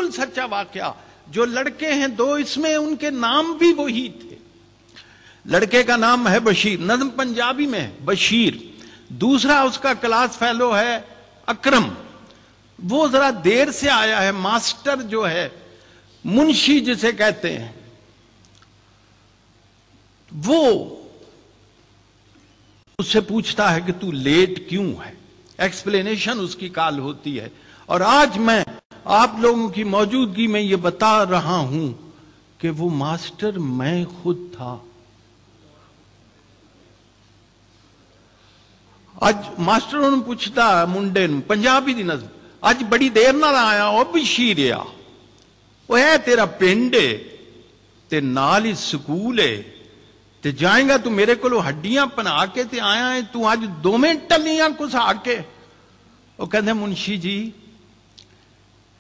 بالکل سچا واقعہ. جو لڑکے ہیں دو اس میں ان کے نام بھی وہی تھے. لڑکے کا نام ہے بشیر, نظم پنجابی میں بشیر. دوسرا اس کا کلاس فیلو ہے اکرم. وہ ذرا دیر سے آیا ہے. ماسٹر جو ہے منشی جسے کہتے ہیں, وہ اس سے پوچھتا ہے کہ تو لیٹ کیوں ہے. ایکسپلینیشن اس کی کال ہوتی ہے. اور آج میں آپ لوگوں کی موجودگی میں یہ بتا رہا ہوں کہ وہ ماسٹر میں خود تھا. اج ماسٹر نے پوچھتا منڈے نو پنجابی دی نظم, اج بڑی دیر نال آیا او بشیریا, وہ ہے تیرا پنڈ تے نال ہی سکول ہے تے جائیں گا تو میرے کو ہڈیاں پنا کے تے آیا ہے تو اج دوویں ٹلیاں کسا کے. وہ کہتے منشی جی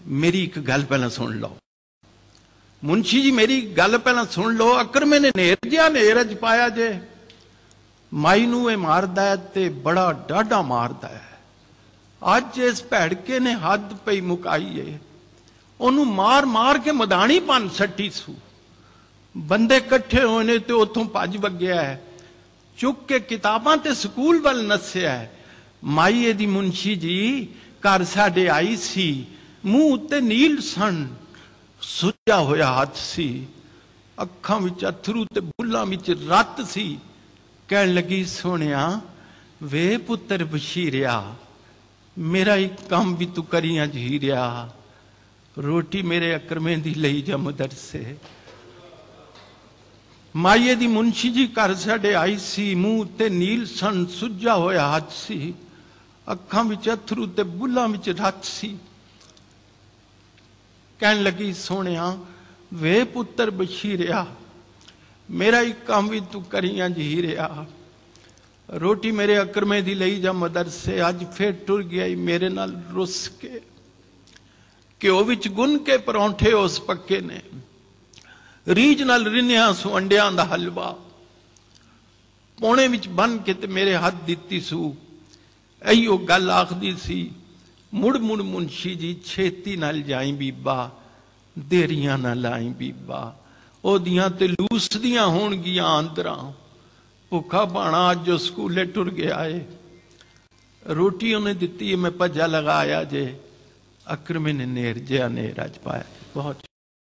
میری ایک گل پہلے سن لو. منشی جی میری گل پہلے سن لو. اکرمے نے نیر جیا نیرج پایا جے, مائی نو اے ماردا ہے تے بڑا ڈاڈا ماردا ہے. اج اس بھڑکے نے حد پئی مکائی ہے, انہوں مار مار کے مدانی پن سٹی سو. بندے کٹھے ہوئے نے تے اتوں بھج وگیا ہے, چک کے کتاباں تے سکول ول نسیا ہے. مائی دی منشی جی گھر ساڈے آئی سی, منہ تے نیل سن, سجا ہویا ہاتھ سی, اکھاں وچ اتھرو تے بلاں وچ رت سی. کہن لگی سونیا وے پتر بشیریا, میرا ایک کام بھی تو کریاں جھیریا, روٹی میرے اکرمیں دی لئی جا مدرسے. مائیے دی منشی جی گھر ساڈے آئی سی, منہ تے نیل سن, سجا ہویا ہاتھ سی, اکھاں وچ اتھرو تے بلاں وچ رت سی. کہن لگی سونیا وے پتر بشیریا, میرا ایک کام بھی تو کریاں جھیریا, روٹی میرے اکرمے دی لئی جا مدرسے. اج پھر ٹر گیا میرے نال رس کے, گھیو وچ گن کے پرونٹھے اس پکے نے, ریج نال رنیا سو انڈیاں دا حلوا, پونے وچ بن کے تے میرے ہاتھ دتی سو. ایو گل آخدی سی مڑ مڑ منشی جی چھیتی نال جائیں بیبا, دیریاں نہ لائیں بیبا, او دیاں تے لوس دیاں ہون گیاں آندراں. بھوکا بانا آج جو سکولے ٹر گیا ہے, روٹی انہیں دتی ہے میں پجا لگایا جے, اکرمے نے نیر جیا نیر اج پایا. بہت